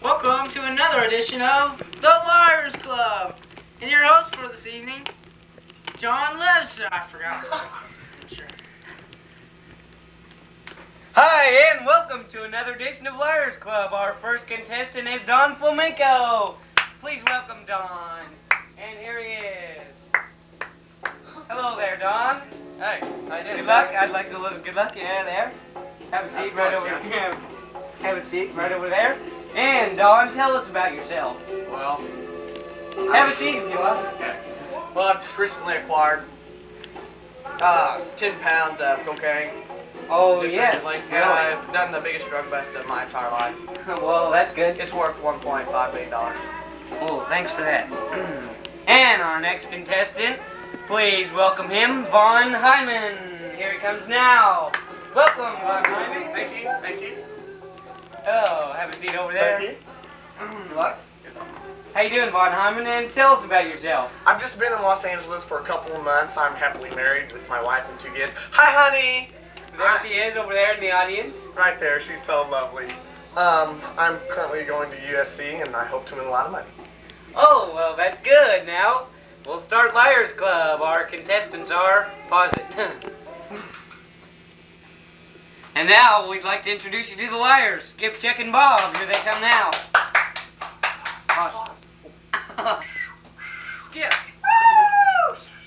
Welcome to another edition of The Liars Club. And your host for this evening, John Lester. I forgot. Sure. Hi, and welcome to another edition of Liars Club. Our first contestant is Don Flamenco. Please welcome Don. And here he is. Hello there, Don. Hey, how you doing? Good luck. I'd like to look. Good luck. Yeah, there. Have a seat right over there. Have a seat right over there. And Don, tell us about yourself. Well, Have a seat if you want. yes. Well, I've just recently acquired 10 pounds of cocaine. Oh, Just yes. recently. And Really? I've done the biggest drug bust of my entire life. Well, that's good. It's worth $1.5 million. Oh, thanks for that. And our next contestant, please welcome him, Von Hyman. Here he comes now. Welcome, Von Hyman. Thank you, thank you. Oh, have a seat over there. Thank you. Good luck. How you doing, Von Hyman? And tell us about yourself. I've just been in Los Angeles for a couple of months. I'm happily married with my wife and 2 kids. Hi, honey. There she is over there in the audience. Right there. She's so lovely. I'm currently going to USC, and I hope to win a lot of money. Oh, well, that's good. Now, we'll start Liars Club. Our contestants are... Pause it. And now, we'd like to introduce you to the Liars. Skip, Chuck, and Bob. Here they come now. Pause. Skip.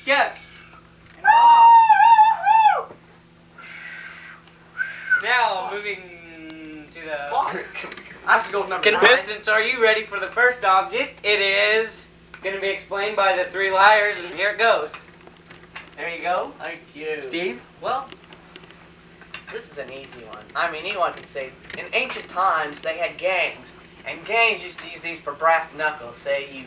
Chuck. And Bob. Now, moving to the... I have to go with number 9. Contestants, are you ready for the first object? It is going to be explained by the 3 liars, and here it goes. There you go. Thank you. Steve? Well, this is an easy one. I mean, anyone can say, in ancient times, they had gangs, and gangs used to use these for brass knuckles. Say you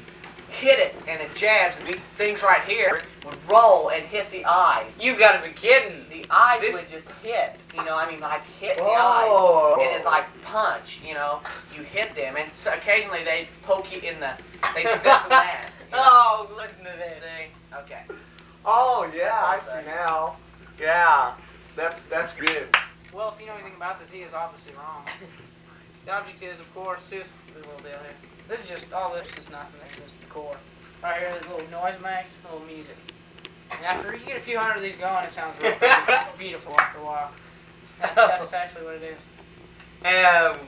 hit it, and it jabs, and these things right here would roll and hit the eyes. You've got to be kidding. The eyes This- would just hit, like hit the Whoa. eyes. And it's like punch, you hit them, and so occasionally they'd poke you in the, they'd do this and that. Oh, listen to this. See? Okay. Oh, yeah, I see now. Yeah, that's good. Well, if you know anything about this, he is obviously wrong. The object is, of course, just this little deal here. This is just, all this is nothing. This is just the core. Right here, there's a little noise max, a little music. And after you get a few hundred of these going, it sounds real beautiful after a while. That's actually what it is.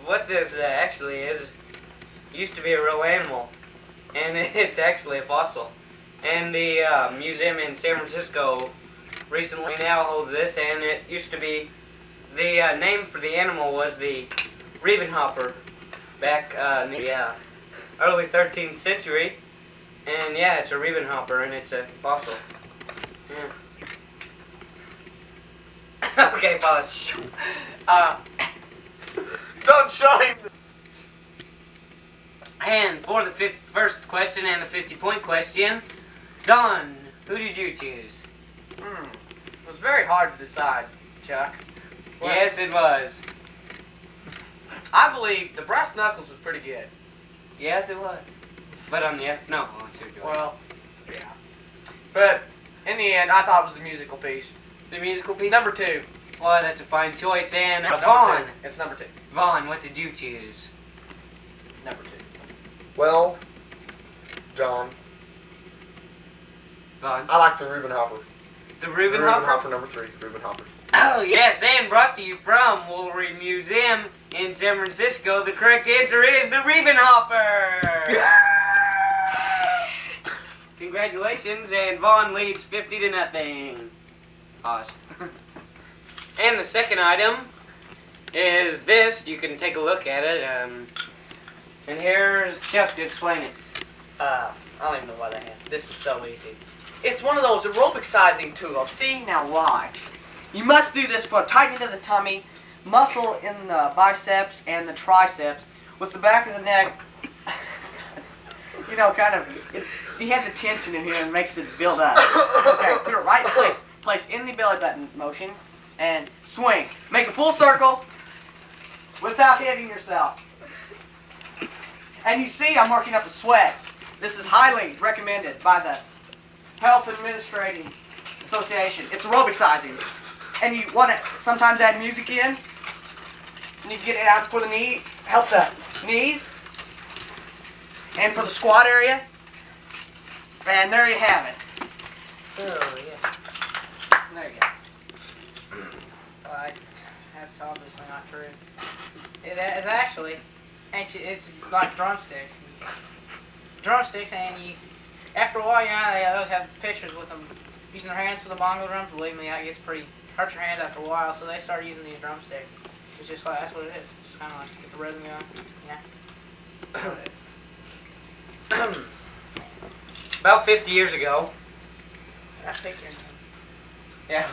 What this actually is, used to be a real animal, and it's actually a fossil. And the museum in San Francisco recently now holds this, and it used to be, the name for the animal was the Riebenhopper back in the early 13th century. And yeah, it's a Riebenhopper, and it's a fossil. Yeah. Okay, pause. Don't show him. And for the first question and the 50-point question, Don, who did you choose? It was very hard to decide, Chuck. Well, Yes, it was. I believe the brass knuckles was pretty good. Yes, it was. But on the no, on two. Well, yeah. But in the end, I thought it was the musical piece. The musical piece. Number 2. Well, that's a fine choice. And Number Vaughn, 2. It's number 2. Vaughn, what did you choose? Number 2. Well, John, Vaughn. I like the Reubenhopper. The Reubenhopper. Reubenhopper number 3. Reubenhopper. Oh yes, and brought to you from Woolworth Museum in San Francisco. The correct answer is the Riebenhopper. Congratulations, and Vaughn leads 50-0. Pause. And the second item is this. You can take a look at it. And here's Chuck to explain it. I don't even know why they have. This is so easy. It's one of those aerobic sizing tools. See, now why? You must do this for tightening of the tummy, muscle in the biceps and the triceps, with the back of the neck, you have the tension in here and makes it build up. Okay, put it right in place. Place in the belly button motion, and swing. Make a full circle without hitting yourself. And you see I'm working up a sweat. This is highly recommended by the Health Administrating Association. It's aerobic sizing. And you want to sometimes add music in. And you can get it out for the knee, help the knees. and for the squat area. And there you have it. Oh, yeah. There you go. That's obviously not true. It is actually, it's like drumsticks. Drumsticks, and you, after a while, you know, they always have pictures with them using their hands for the bongo drums. Believe me, that gets pretty, hurts your hands after a while, so they started using these drumsticks. It's just like, that's what it is. It's kind of like to get the rhythm going. Yeah. About 50 years ago. That's picture. Yeah.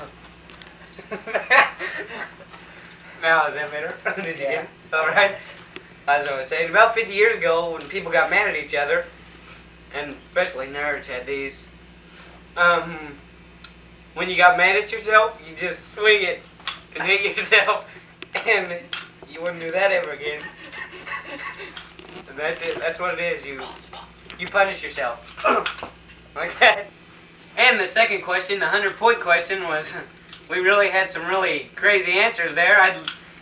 Now, is that better? Did you get it? Alright. As I was saying, about 50 years ago, when people got mad at each other, and especially nerds had these, when you got mad at yourself, you just swing it and hit yourself, and you wouldn't do that ever again. And that's it. That's what it is. You punish yourself. Like that. And the second question, the 100-point question, was we really had some really crazy answers there. I'd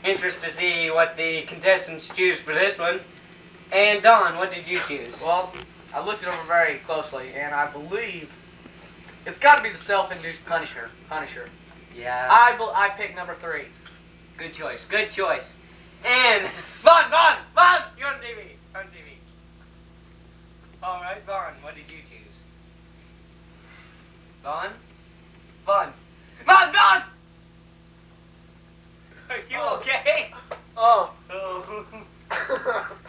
interested to see what the contestants choose for this one. And Don, what did you choose? Well, I looked it over very closely, and I believe it's got to be the self-induced Punisher. Yeah. I picked number 3. Good choice. Good choice. And Vaughn, you're on TV. All right, Vaughn, what did you choose? Vaughn. Are you okay? Oh. Oh.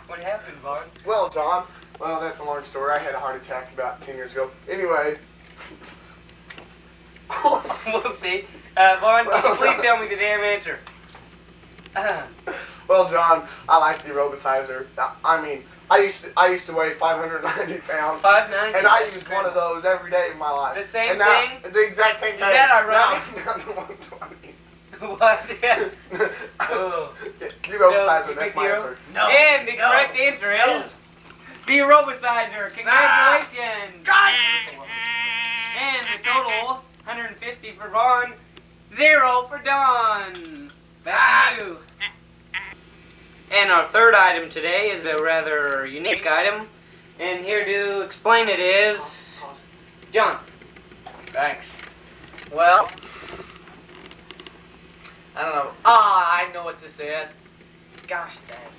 What happened, Vaughn? Well, John. Well, that's a long story. I had a heart attack about 10 years ago. Anyway. Whoopsie. Vaughn, can you please tell me the damn answer? Well, John, I like the aerobicizer. I mean, I used to weigh 590 pounds. 590. And I used one of those every day of my life. The same and now, thing? The exact same thing. Is that ironic? Now the 120. What? Yeah. Oh. The aerobicizer, you that's picked my the answer. No. And the correct answer is the aerobicizer. Congratulations. And the total, 150 for Vaughn, 0 for Don. Back to you. And our third item today is a rather unique item. And here to explain it is John. Thanks. Well, I don't know. I know what this is. Gosh dang.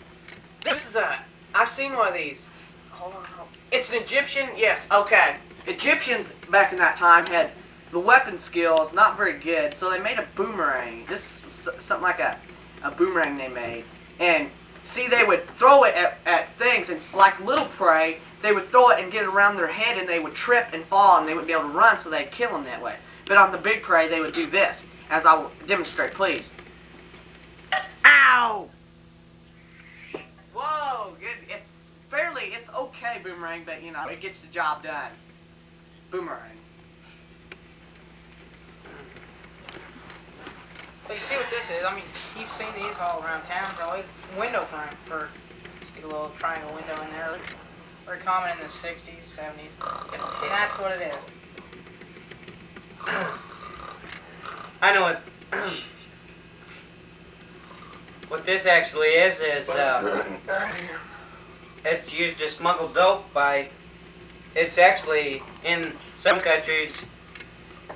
This is I've seen one of these. Hold on. It's an Egyptian? Yes, okay. Egyptians back in that time had the weapon skills not very good, so they made a boomerang. This is something like a boomerang they made. And see, they would throw it at things, and like little prey, they would throw it and get it around their head, and they would trip and fall, and they wouldn't be able to run, so they'd kill them that way. But on the big prey, they would do this, as I will demonstrate, please. Ow! Whoa, good. It's okay boomerang, but you know, it gets the job done. Boomerang. But you see what this is? I mean, you've seen these all around town, probably. Window frame for stick a little triangle window in there. Very common in the 60s, 70s. And that's what it is. I know what this actually is it's used to smuggle dope by, it's actually, in some countries,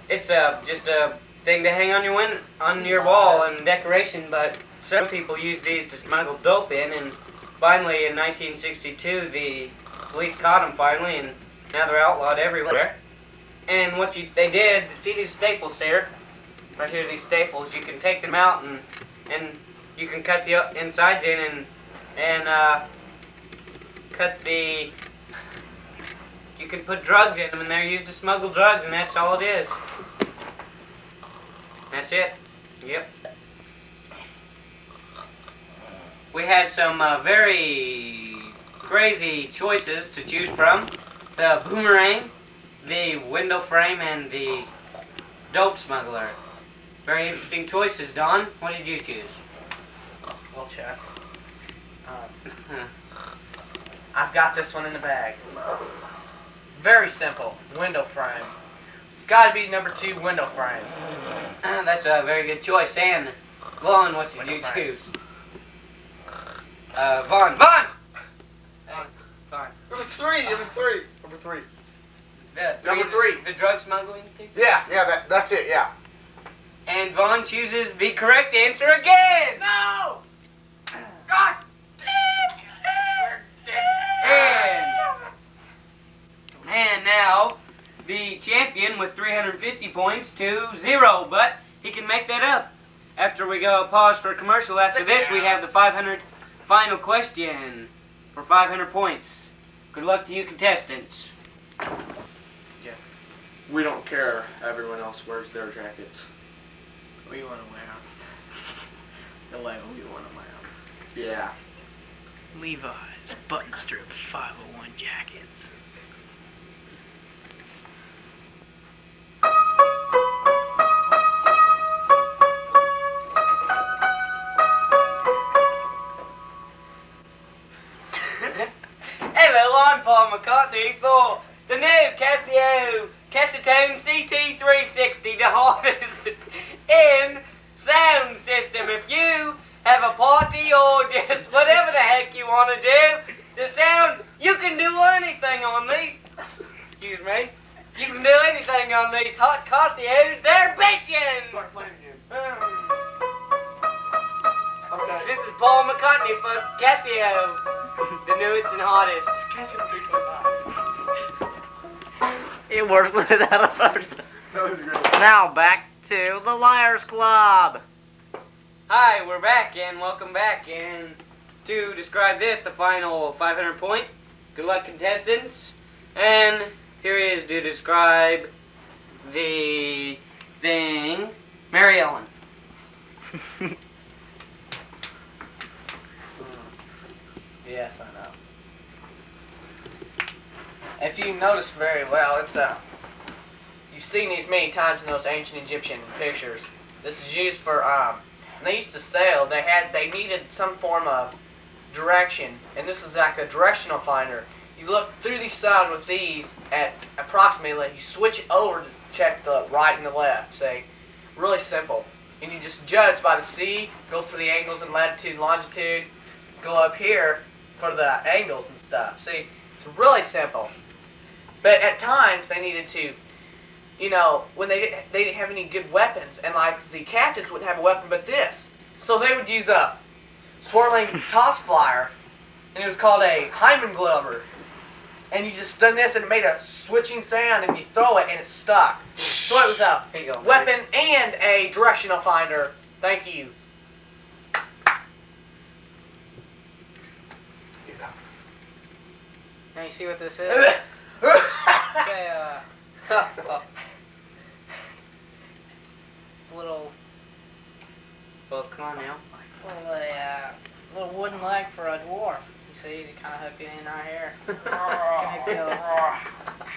it's just a thing to hang on your wall and decoration, but some people use these to smuggle dope in, and finally in 1962 the police caught them finally, and now they're outlawed everywhere. And what they did, see these staples there, right here, these staples, you can take them out and you can cut the insides in and cut the, you can put drugs in them, and they're used to smuggle drugs, and that's all it is. That's it. Yep. We had some very crazy choices to choose from. The boomerang, the window frame, and the dope smuggler. Very interesting choices, Don. What did you choose? Well, check. I've got this one in the bag. Very simple. Window frame. It's got to be number 2, window frame. That's a very good choice. And Vaughn, what did you choose? Vaughn! Hey, Vaughn. it was three. It was three. Number three. Number three. The drug smuggling thing. Yeah, that's it. Yeah. And Vaughn chooses the correct answer again. No! God And now, the champion with 350 points to 0, but he can make that up. After we go pause for a commercial, after this we have the 500 final question for 500 points. Good luck to you contestants. We don't care. Everyone else wears their jackets. We want to wear them. The way we want to wear them. Yeah. Levi's button strip 501 jackets. Hello, I'm Paul McCartney for the new Casio Casitone CT360, the hardest in sound system. If you have a party or just whatever the heck you want to do to sound, you can do anything on these. Excuse me. You can do anything on these hot Casios. They're bitchin'. Start playing again. Okay. This is Paul McCartney for Casio, the newest and hottest. It works without a person. That was great. Now back to the Liars Club. Hi, we're back and welcome back. And to describe this, the final 500 point. Good luck, contestants. And here is to describe the thing. Mary Ellen. Yes, I know. If you notice very well, it's you've seen these many times in those ancient Egyptian pictures. This is used for when they used to sail. They needed some form of direction, and this is like a directional finder. You look through the sun with these at approximately. You switch it over to check the right and the left. Say, really simple. And you just judge by the sea. Go for the angles and latitude and longitude. Go up here for the angles and stuff. See, it's really simple. But at times they needed to, when they didn't have any good weapons, and like the captains wouldn't have a weapon but this, so they would use a swirling toss flyer, and it was called a Hyman Glover. And you just done this and it made a switching sound, and you throw it and it stuck. So it was a Here you go. weapon and a directional finder. Thank you. Now you see what this is? Say, it's a little Well, come on now. little wooden leg for a dwarf. You see, to kind of hook it in right here.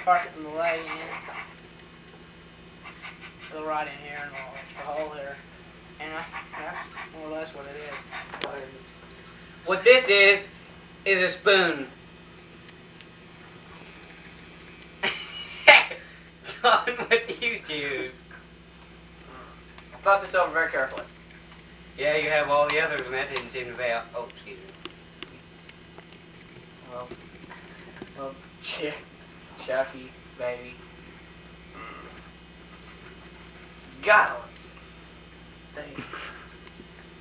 Part from the leg in. Go right in here and the hole here. And that's more or less what it is. What this is a spoon. John, what do you choose? I thought this over very carefully. Yeah, you have all the others, and that didn't seem to pay out. Oh, excuse me. Well, Chucky, baby. God,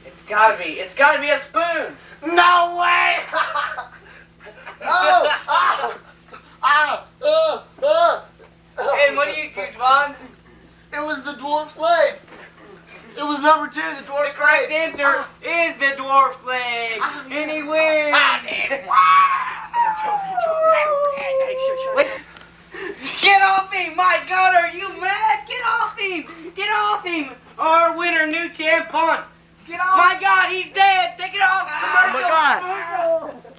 it's gotta be a spoon. No way! And what do you choose, Vaughn? It was the dwarf's leg. It was number 2, the The dwarf's correct leg. answer is the dwarf's leg, and he wins. Wait. Get off him! My God, are you mad? Get off him! Get off him! Our winner, new champ, Vaughn. Get off! My God, he's dead. Take it off. Oh my God. Commercial.